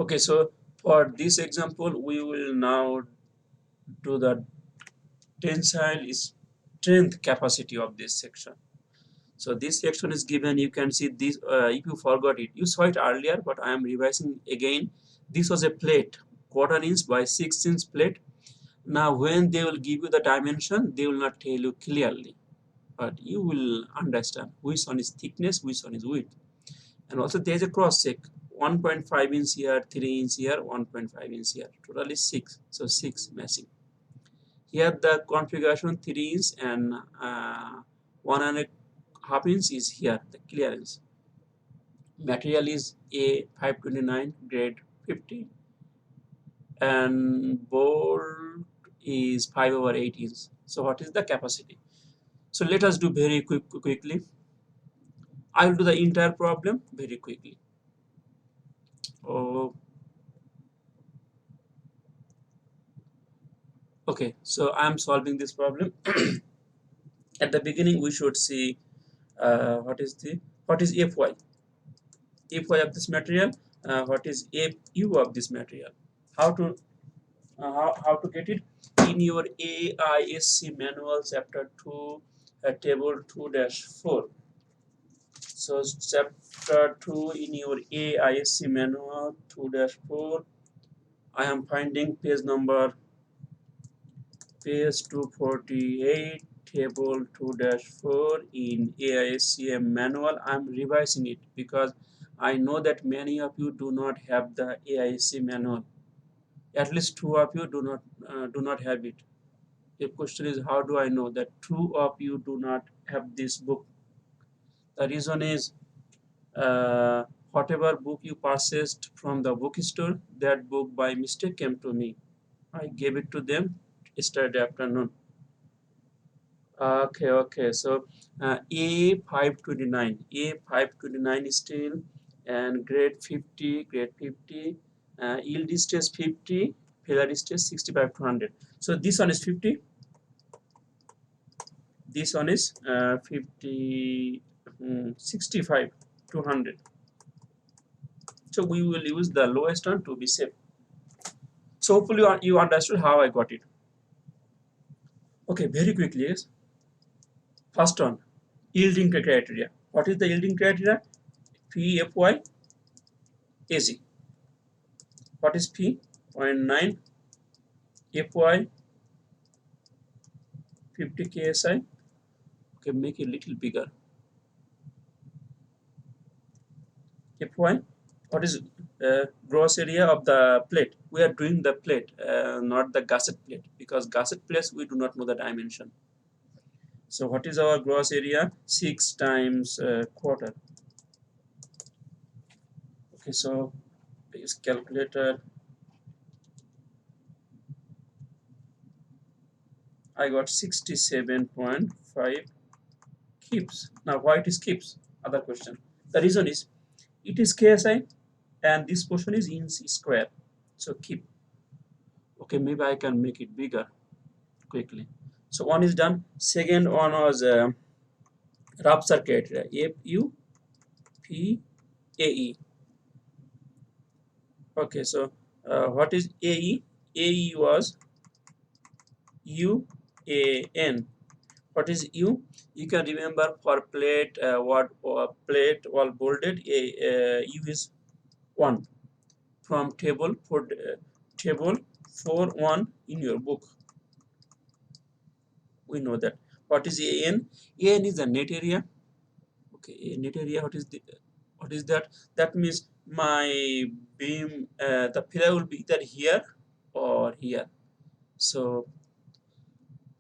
Okay, so for this example, we will now do the tensile strength capacity of this section. So this section is given. You can see this. If you forgot it, you saw it earlier, but I am revising again. This was a plate, quarter inch by 6 inch plate. Now, when they will give you the dimension, they will not tell you clearly, but you will understand which one is thickness, which one is width. And also there is a cross check, 1.5 inch here, 3 inch here, 1.5 inch here, total is 6, so 6 matching. Here the configuration 3 inch and 1.5 inch is here, the clearance. Material is A529 grade 50 and bolt is 5/8 inch. So what is the capacity? So let us do very quickly. I will do the entire problem very quickly. Oh, okay, so I am solving this problem. At the beginning, we should see what is Fy of this material, what is Fu of this material. How to how to get it in your AISC manual chapter 2 table 2-4. So chapter 2 in your AISC manual 2-4, I am finding page number 248, table 2-4 in AISCM manual. I'm revising it because I know that many of you do not have the AISC manual. At least two of you do not have it. The question is, how do I know that two of you do not have this book? The reason is, whatever book you purchased from the bookstore, that book by mistake came to me. I gave it to them yesterday afternoon. Okay. So A529 steel and grade 50, yield stress 50, failure stress 65 to 100. So this one is 50. This one is 65 to 100. So we will use the lowest one to be safe. So hopefully you understood how I got it. Okay, very quickly. Yes. First one, yielding criteria. What is the yielding criteria? Pfy AC. What is P? 0.9 Fy 50 KSI. Okay, make it a little bigger. Fy, what is gross area of the plate? We are doing the plate, not the gusset plate, because gusset plates we do not know the dimension. So what is our gross area? 6 times quarter. Okay, so use calculator. I got 67.5 kips. Now why it is kips? Other question. The reason is it is KSI and this portion is inch square. So kip. Okay, maybe I can make it bigger quickly. So one is done. Second one was rupture criteria. FUPAE. Okay, so what is AE? AE was UAN. What is U? You can remember for plate plate wall bolted, U is 1 from table 4.1 in your book. We know that. What is AN? AN is the net area. Okay, net area. What is that? That means my beam, the pillar will be either here or here. So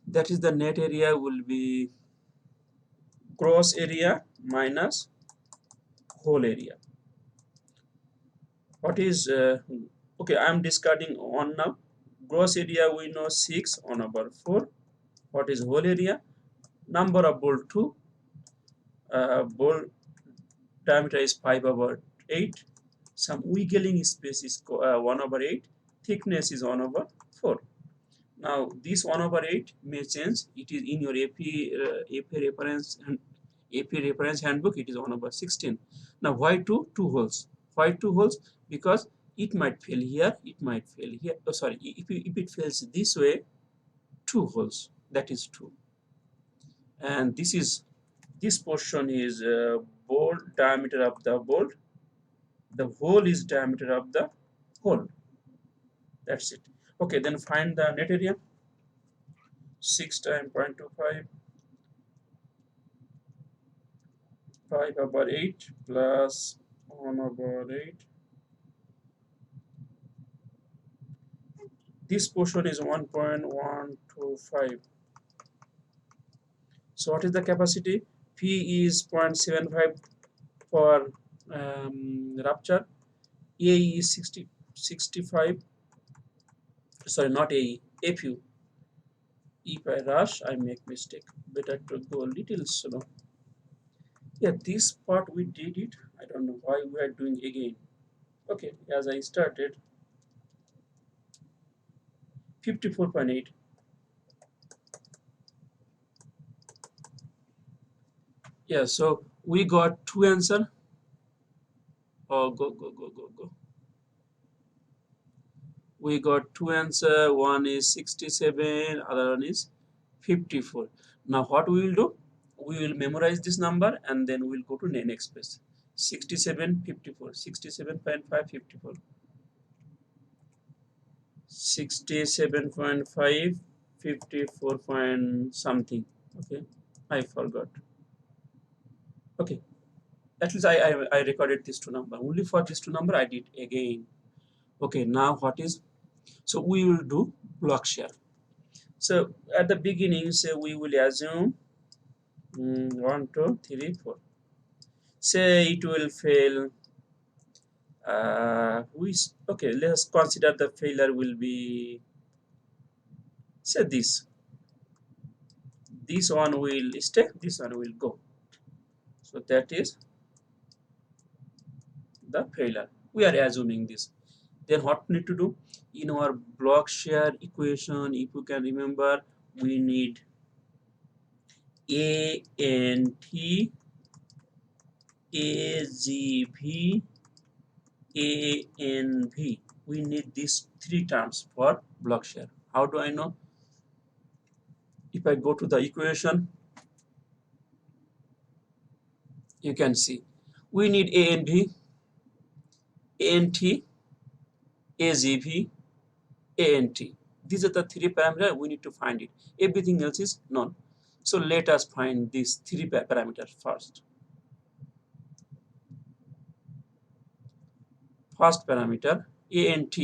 that is the net area will be gross area minus whole area. What is okay, I am discarding 1 now. Gross area we know 6 over 4. What is whole area? Number of bolt 2. Bolt diameter is 5/8. Some wiggling space is 1/8. Thickness is 1/4. Now this 1/8 may change. It is in your AP reference handbook. It is 1/16. Now why two holes? Why 2 holes? Because It might fail here, it might fail here. Oh, sorry, if it fails this way, two holes, that is true. And this portion is bolt diameter of the bolt, the hole is diameter of the hole. That's it. Okay, then find the net area. 6 times 0.25, 5/8 plus 1/8. This portion is 1.125. So what is the capacity? P is 0.75 for rupture. AE is 65. Sorry, not AE. APU. If I rush, I make mistake. Better to go a little slow. Yeah, this part we did it. I don't know why we are doing again. Okay, as I started, 54.8. Yeah, so we got two answer. Oh, go. We got two answer. One is 67, other one is 54. Now what we will do? We will memorize this number and then we'll go to next page. 67, 54, 67.5, 54. 67.5, 54 point something. Okay, I forgot. Okay, at least I recorded these two number. Only for these two number I did again. Okay, now what is, so we will do block shear. So at the beginning, say we will assume 1 2 3 4. Say it will fail. Okay, let's consider the failure will be, say this one will stay, this one will go. So that is the failure. We are assuming this. Then what we need to do in our block shear equation? If you can remember, we need A N T A G V A N V. We need these three terms for block shear. How do I know? If I go to the equation, you can see we need A N V, A N T, A G V, A N T. These are the three parameters we need to find it. Everything else is known. So let us find these three parameters first. First parameter, ANT,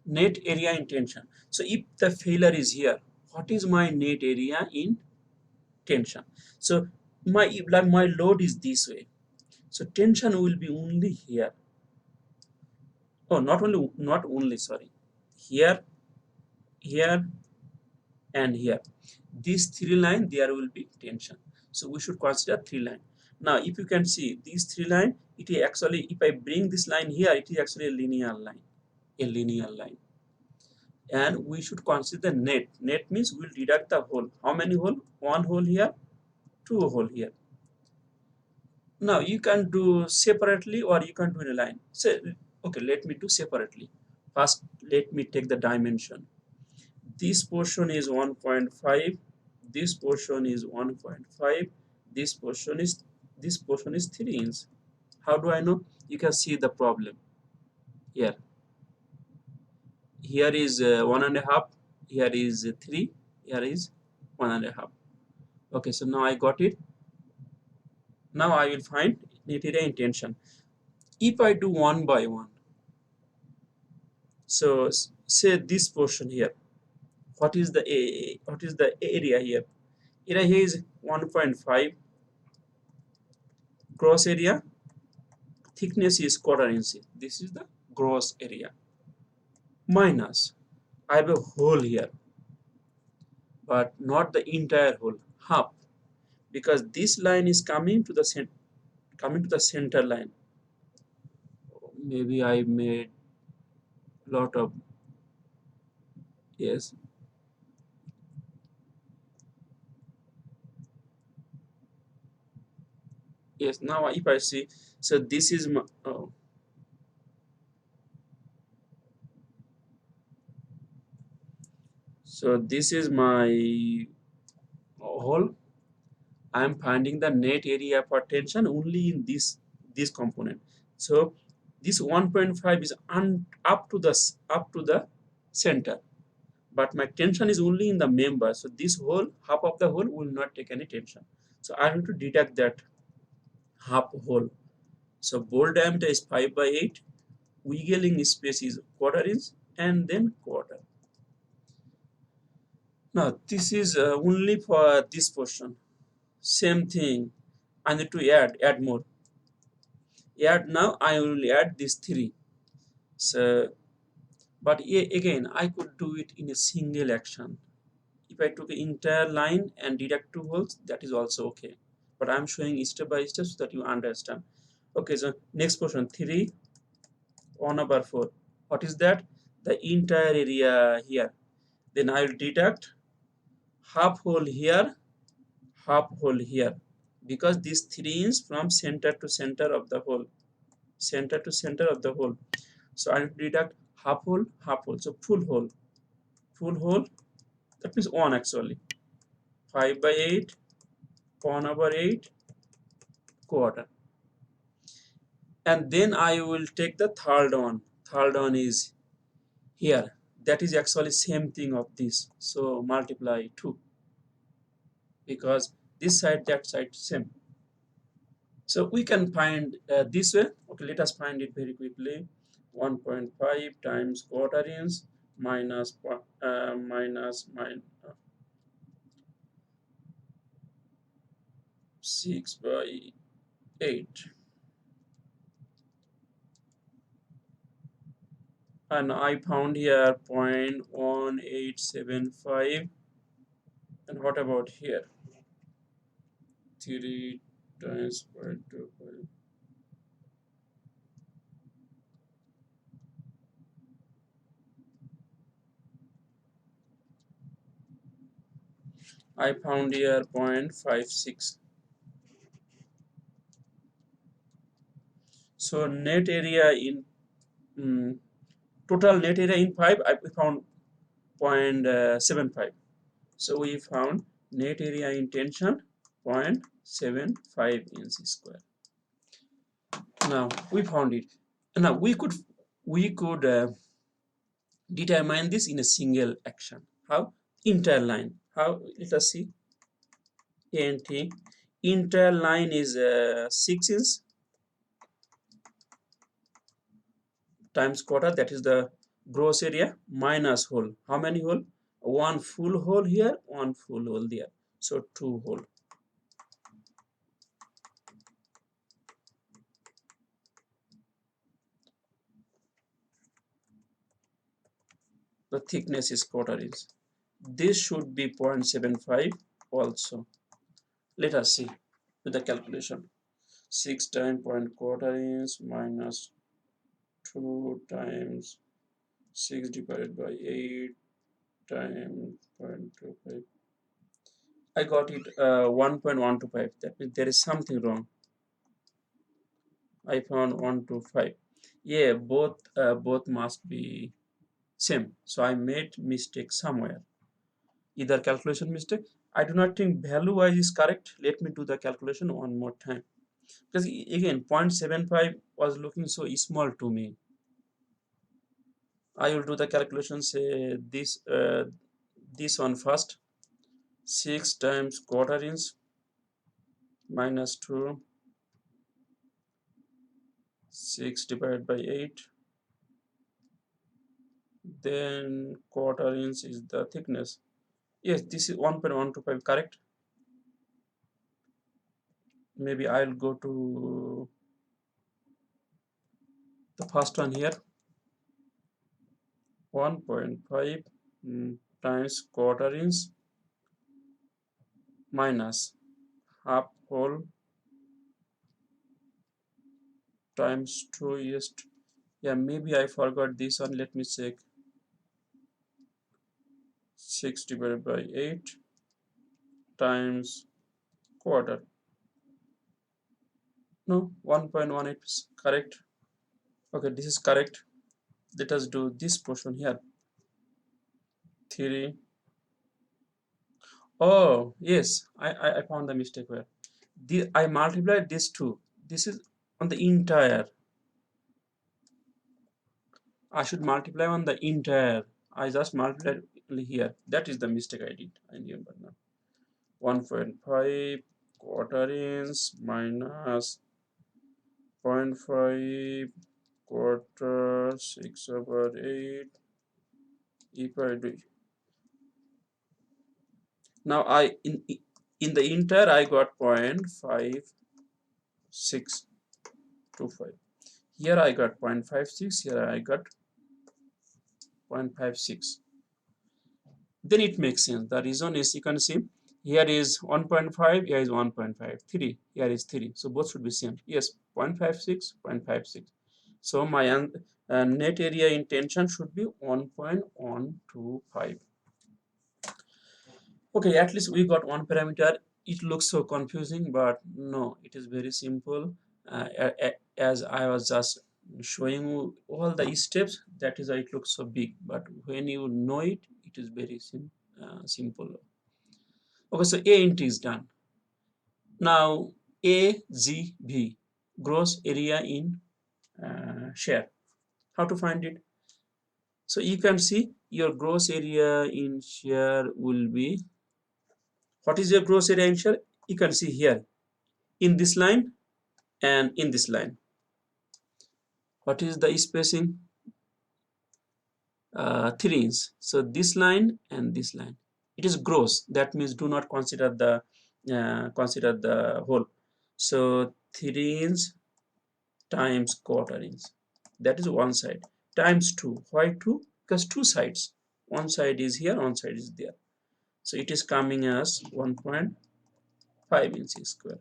net area in tension. So if the failure is here, what is my net area in tension? So my load is this way. So tension will be only here. Oh, not only, sorry. Here, here, and here. These three lines, there will be tension. So we should consider three line. Now if you can see these three line, it is actually, if I bring this line here, it is actually a linear line. A linear line. And we should consider net. Net means we'll deduct the hole. How many hole? One hole here, two hole here. Now you can do separately or you can do in a line. So okay, let me do separately. First, let me take the dimension. This portion is 1.5. This portion is 1.5. This portion is 3 inch. How do I know? You can see the problem here. Here is 1.5. Here is 3. Here is 1.5. Okay, so now I got it. Now I will find net area in tension. If I do one by one, so say this portion here, what is the area here? Area here is 1.5. Gross area, thickness is quarter inch. This is the gross area. Minus, I have a hole here, but not the entire hole, half, because this line is coming to the center line. Maybe I made lot of, yes. Yes, now if I see, so this is my, oh, So this is my hole. I am finding the net area for tension only in this component. So this 1.5 is up to the center, but my tension is only in the member. So this whole half of the hole will not take any tension. So I have to deduct that half hole. So bore diameter is 5 by 8. Wiggling space is quarter inch and then quarter. Now this is only for this portion. Same thing. I need to add more. Add now. I will add these three. So, but again, I could do it in a single action. If I took an entire line and deduct two holes, that is also okay. But I'm showing step by step so that you understand. Okay, so next portion 3 1 over 4. What is that? The entire area here. Then I will deduct half hole here, half hole here, because this 3 is from center to center of the hole, center to center of the hole. So I will deduct half hole, half hole. So full hole. That means 1 actually. 5 by 8, 1 over 8, quarter. And then I will take the third one. Third one is here. That is actually same thing of this. So multiply 2, because this side, that side same. So we can find this way. Okay, let us find it very quickly. 1.5 times quarter inch minus 6 by 8. And I found here 0.1875. And what about here? 3 times 0.25. I found here 0.56. So net area in total net area in 5, I found 0.75. So we found net area in tension 0.75 inch square. Now we found it. Now we could determine this in a single action. How? Interline. How? Let us see. ANT. Interline is 6 inch times quarter. That is the gross area minus hole. How many hole? One full hole here, one full hole there. So 2 hole. The thickness is quarter inch. This should be 0.75 also. Let us see with the calculation. 6 times quarter inch minus 2 times 6 divided by 8 times 0.25. I got it 1.125. That means there is something wrong. I found 125. Yeah, both must be same. So I made mistake somewhere. Either calculation mistake. I do not think value wise is correct. Let me do the calculation one more time. Because again 0.75 was looking so small to me. I will do the calculation, say this one first. 6 times quarter inch minus 2, 6 divided by 8, then quarter inch is the thickness. Yes, this is 1.125, correct. Maybe I'll go to the first one here. 1.5 times quarter inch minus half hole times 2 is, yeah, maybe I forgot this one. Let me check. 6 divided by 8 times quarter. No, 1.18 is correct. Okay, this is correct. Let us do this portion here. 3 Oh yes, I found the mistake where I multiplied this two. This is on the entire. I should multiply on the entire. I just multiplied only here. That is the mistake I did. I remember now. 1.5 quarter inch minus zero point 0.5 quarter 6/8. If I do now, I in the entire I got 0.5625. Here I got 0.56. Here I got 0.56. Then it makes sense. The reason is, you can see here is 1.5, here is 1.53, here is 3. So both should be same. Yes, 0.56, 0.56. So my net area in tension should be 1.125. Okay, at least we got one parameter. It looks so confusing, but no, it is very simple. As I was just showing you all the steps, that is why it looks so big. But when you know it, it is very simple. Okay, so A int is done. Now AGV, gross area in share. How to find it? So you can see your gross area in share will be, what is your gross area in share? You can see here in this line and in this line. What is the spacing? 3 inch. So this line and this line. It is gross. That means do not consider the whole. So 3 inch times quarter inch. That is one side times 2. Why 2? Because two sides. One side is here, one side is there. So it is coming as 1.5 inches square.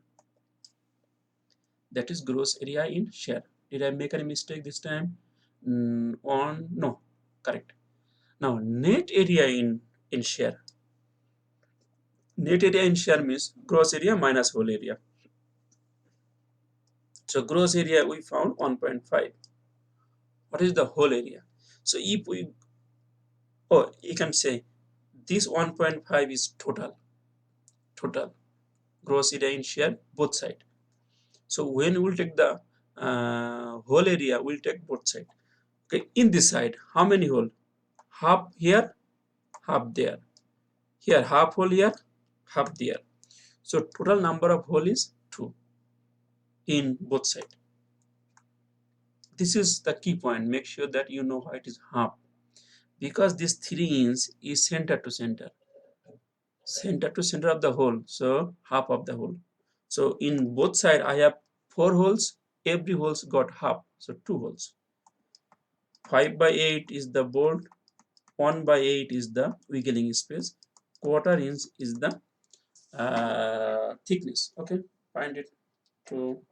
That is gross area in share. Did I make any mistake this time? No, correct. Now net area in share. Net area in share means gross area minus whole area. So gross area we found 1.5. What is the whole area? So if we, oh, you can say this 1.5 is total gross area in share both side. So when we will take the whole area, we'll take both side. Okay, in this side, how many hole? Half here, half there. Here, half hole here, half there. So total number of hole is 2 in both side. This is the key point. Make sure that you know why it is half. Because this 3 inch is center to center. Center to center of the hole. So half of the hole. So in both side, I have 4 holes. Every hole's got half. So 2 holes. 5/8 is the bolt. 1/8 is the wiggling space. Quarter inch is the thickness. Okay, find it. To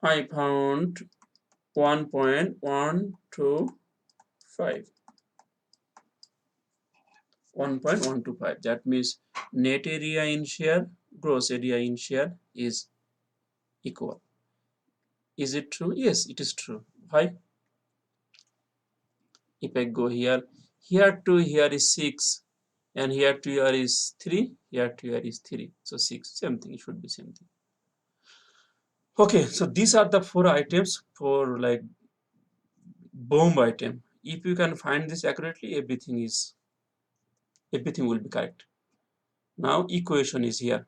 I found 1.125. 1.125. That means net area in share, gross area in share is equal. Is it true? Yes, it is true. Why? If I go here, here to here is 6, and here to here is 3, here to here is 3. So 6, same thing, it should be same thing. Okay, so these are the 4 items for like bomb item. If you can find this accurately, everything will be correct. Now equation is here.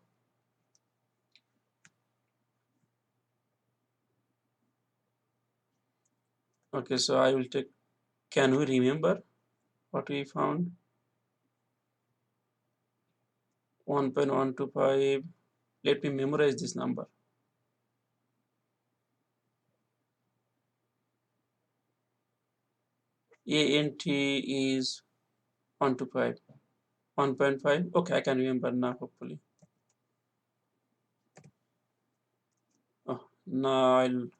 Okay, so I will take, can we remember what we found? 1.125. Let me memorize this number. ANT is 125. 1.5. Okay, I can remember now, hopefully. Oh, now I'll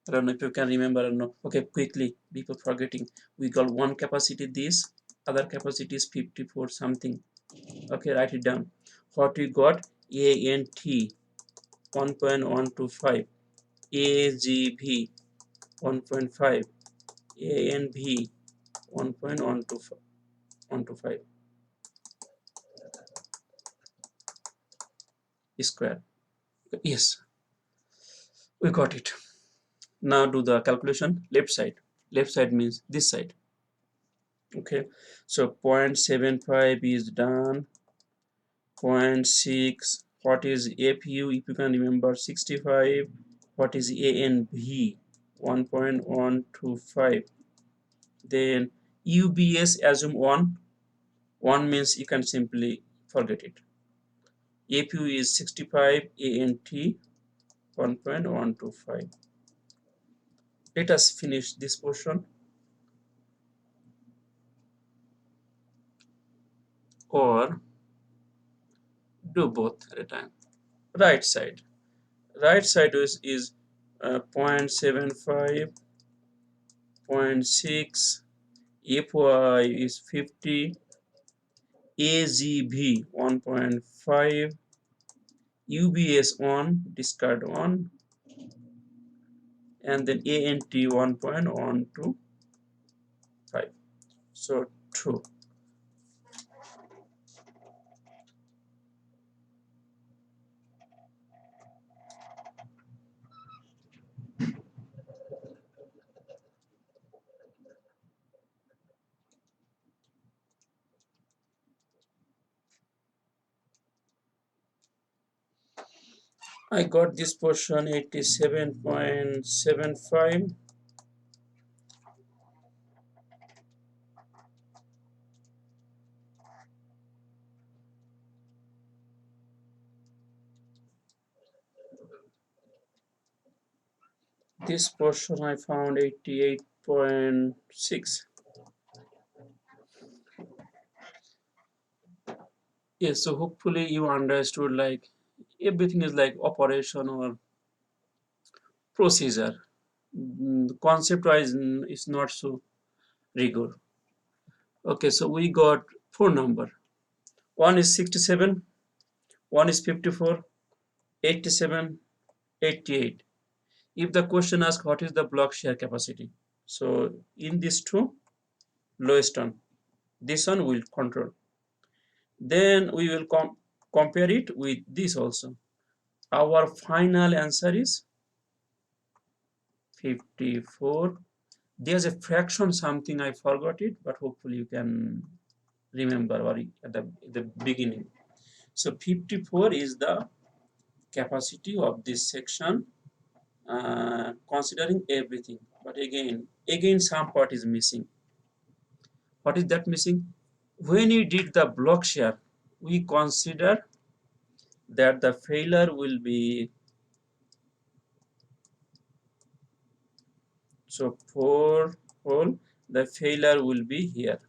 I don't know if you can remember or not. Okay, quickly, before forgetting, we got one capacity this, other capacity is 54 something. Okay, write it down. What we got? ANT 1.125, AGV 1.5, A and B 1.125 square. Yes, we got it. Now do the calculation. Left side means this side. Okay, so 0.75 is done. 0.6, what is APU? If you can remember, 65. What is A and B? 1.125. Then UBS, assume 1. 1 means you can simply forget it. APU is 65, A and T 1.125. Let us finish this portion, or do both at a time. Right side. Right side is 0.75, 0.6, FY is 50, AGB 1.5, UBS 1, discard 1, and then ANT 1.125. So true. I got this portion 87.75. This portion I found 88.6. Yes, so hopefully you understood, like everything is like operation or procedure. Concept wise is not so rigor. Okay, so we got four number. One is 67, one is 54, 87, 88. If the question asks what is the block shear capacity, so in these two, lowest one, this one will control. Then we will compare it with this also. Our final answer is 54. There's a fraction something I forgot it, but hopefully you can remember or at the beginning. So 54 is the capacity of this section, considering everything. But again some part is missing. What is that missing? When we did the block shear, we consider that the failure will be, so 4 hole, the failure will be here.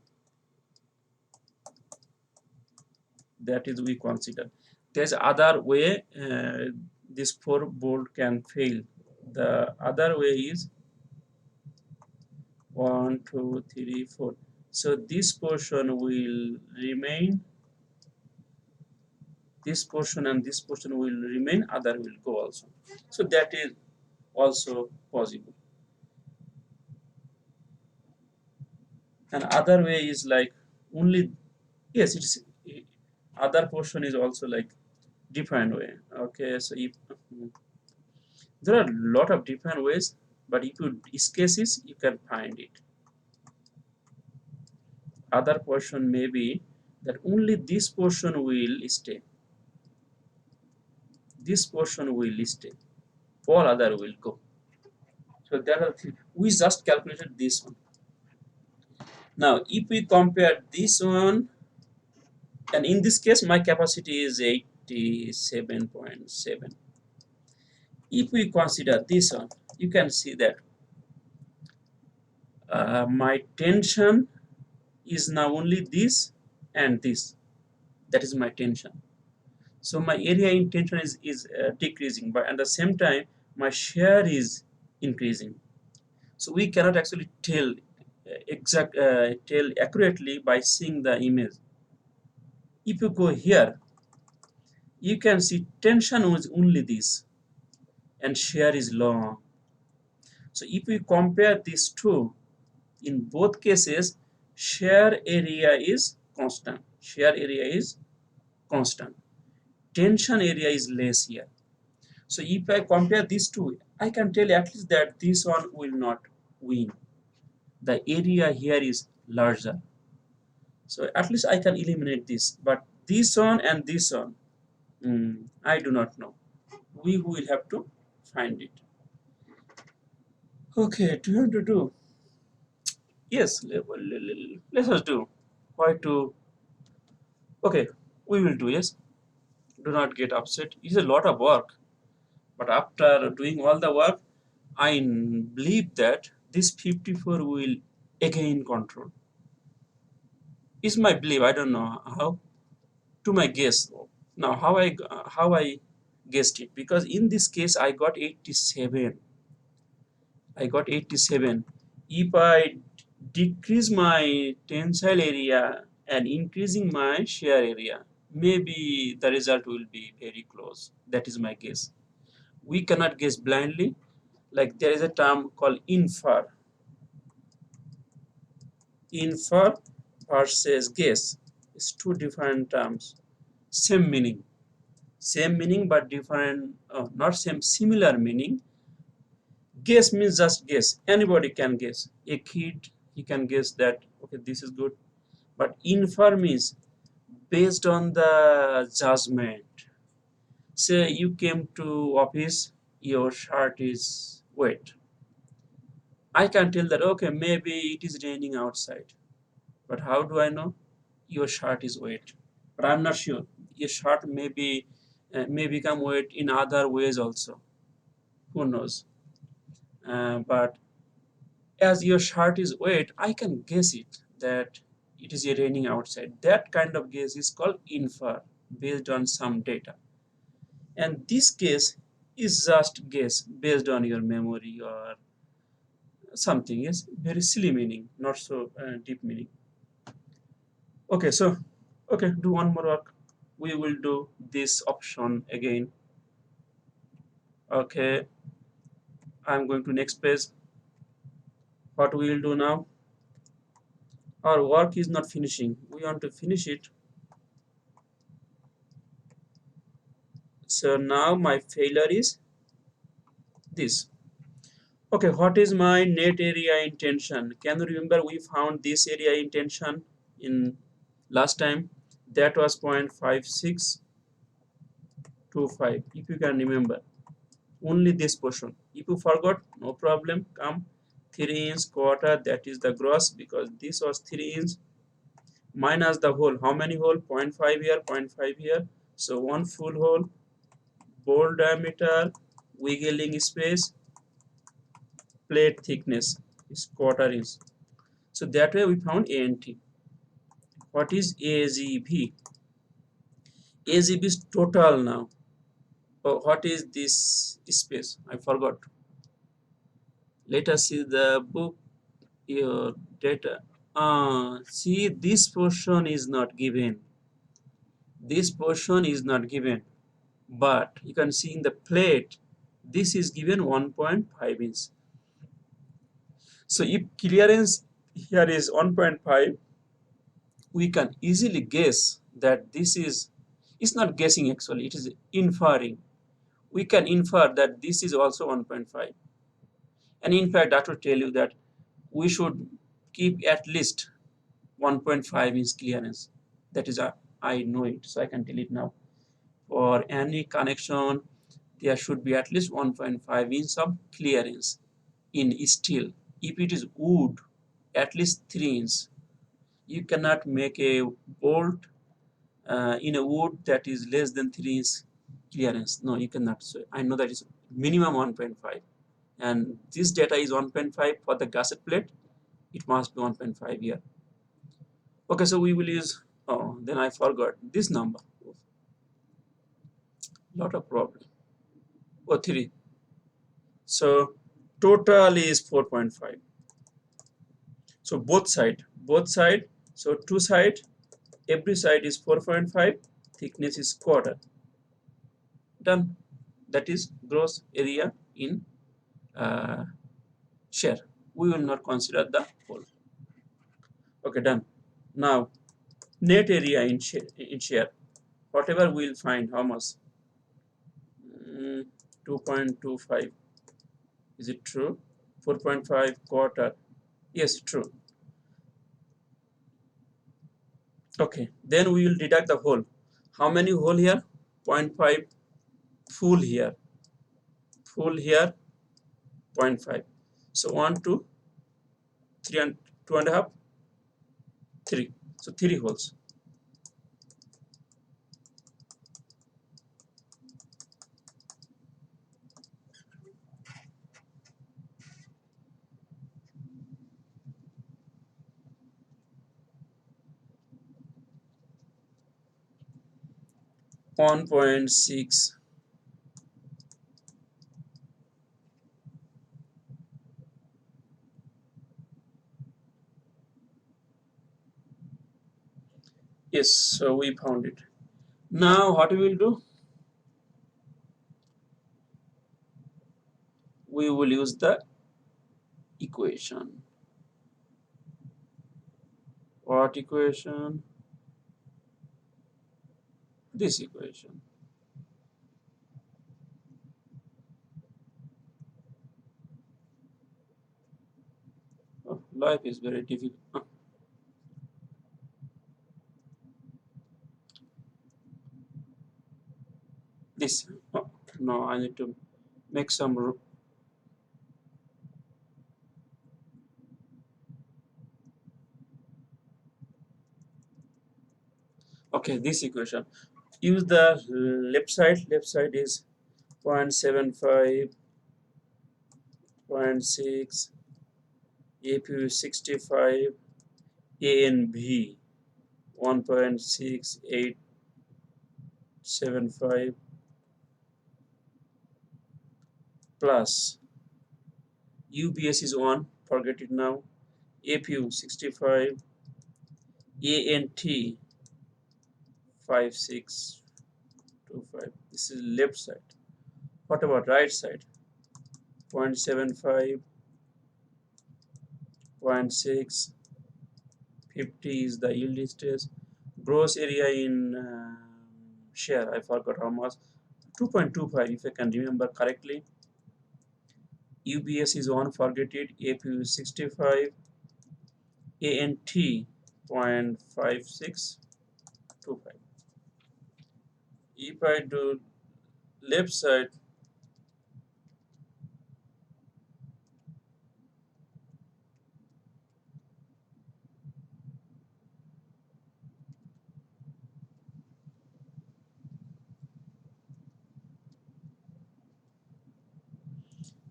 That is we consider. There's other way this 4 bolt can fail. The other way is 1, 2, 3, 4. So this portion will remain. This portion and this portion will remain. Other will go also. So that is also possible. And other way is like only, yes, it's other portion is also like different way. Okay, so if there are a lot of different ways, but if you cases you can find it. Other portion may be that only this portion will stay, this portion will stay, all other will go. So there are we just calculated this one. Now if we compare this one, and in this case my capacity is 87.7. If we consider this one, you can see that my tension is now only this and this. That is my tension. So my area in tension is decreasing, but at the same time my shear is increasing. So we cannot actually tell tell accurately by seeing the image. If you go here, you can see tension was only this and shear is long. So if we compare these two, in both cases, shear area is constant. Shear area is constant. Tension area is less here. So if I compare these two, I can tell at least that this one will not win. The area here is larger. So at least I can eliminate this. But this one and this one, I do not know. We will have to find it. Okay, do you want to do? Yes, let us do. Why to? Okay, we will do. Yes, do not get upset. It's a lot of work, but after doing all the work, I believe that this 54 will again control. Is my belief. I don't know how. To my guess now, how I guessed it, because in this case I got 87. I got 87. If I decrease my tensile area and increasing my shear area, maybe the result will be very close. That is my guess. We cannot guess blindly. Like there is a term called infer. Infer versus guess. It's two different terms. Same meaning. Same meaning but different, not same, similar meaning. Guess means just guess. Anybody can guess. A kid, he can guess that, okay, this is good. But infer means based on the judgment. Say you came to office, your shirt is wet. I can tell that, okay, maybe it is raining outside. But how do I know? Your shirt is wet. But I'm not sure. Your shirt may become wet in other ways also. Who knows? But as your shirt is wet, I can guess it that it is raining outside. That kind of guess is called infer, based on some data. And this case is just guess based on your memory or something. Yes, very silly meaning, not so deep meaning. Okay, so okay, do one more work. We will do this option again. Okay, I'm going to next page. What we will do now? Our work is not finishing. We want to finish it. So now my failure is this. Okay, what is my net area in tension? Can you remember we found this area in tension in last time? That was 0.5625. If you can remember, only this portion. If you forgot, no problem. Come 3 inch quarter, that is the gross, because this was 3 inch minus the hole. How many hole? 0.5 here, 0.5 here. So one full hole, bore diameter, wiggling space, plate thickness is quarter inch. So that way we found ANT. What is AZB? AZB is total now. Oh, what is this space? I forgot. Let us see the book, your data. See, this portion is not given. This portion is not given. But you can see in the plate, this is given 1.5 inch. So if clearance here is 1.5, we can easily guess that this is, it's not guessing actually, it is inferring. We can infer that this is also 1.5. And in fact, that will tell you that we should keep at least 1.5 inch clearance. That is, I know it, so I can tell it now. For any connection, there should be at least 1.5 inch of clearance in steel. If it is wood, at least 3 inch. You cannot make a bolt in a wood that is less than 3 inch clearance. No, you cannot. So I know that is minimum 1.5, and this data is 1.5 for the gusset plate. It must be 1.5 here. Okay, so we will use, oh, then I forgot this number. Lot of problem. Oh, 3. So total is 4.5. So both side. So two side, every side is 4.5. Thickness is quarter. Done. That is gross area in shear. We will not consider the hole. Okay, done. Now net area in shear, whatever we'll find, how much? 2.25. Is it true? 4.5 quarter. Yes, true. Okay, then we will deduct the hole. How many hole here? 0.5. Full here, full here, zero point 0.5. So 1, 2, 3, and 2.5, 3. So 3 holes. One 1.6. Yes, so we found it. Now what we will do? We will use the equation. What equation? This equation. Oh, life is very difficult. This. Oh, no, I need to make some. Okay, this equation. Use the left side. Left side is 0.75, 0.6, APU 65, A and B 1.6875 plus UBS is 1, forget it now, APU 65, ANT 5625. This is left side. What about right side? 0.75, 0.6, 50 is the yield stress. Gross area in shear, I forgot how much. 2.25 if I can remember correctly. UBS is 1, forget it. APU is 65, ANT 0.5625. If I do left side,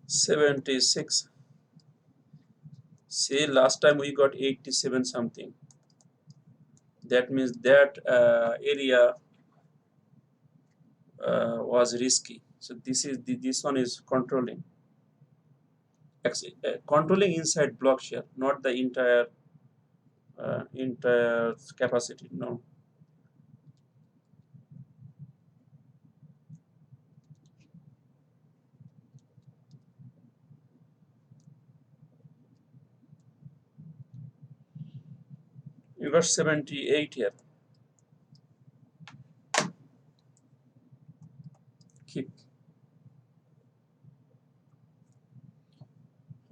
'76. See, last time we got 87 something. That means that area was risky. So this one is controlling. Controlling inside block shear, not the entire capacity. No. You got 78 here. Keep.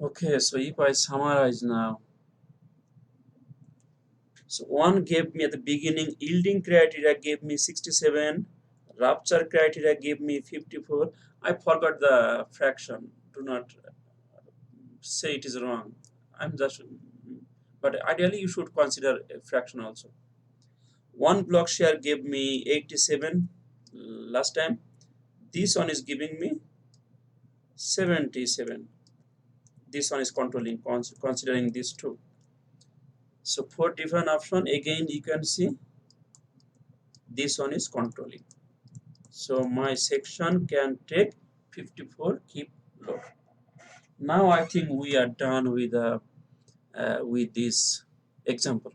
Okay, so if I summarize now, so one gave me at the beginning, yielding criteria gave me 67, rupture criteria gave me 54. I forgot the fraction. Do not say it is wrong. I'm just, but ideally you should consider a fraction also. One block share gave me 87 last time. This one is giving me 77. This one is controlling, considering these two. So for different option, again you can see this one is controlling. So my section can take 54, keep low. Now I think we are done with this example.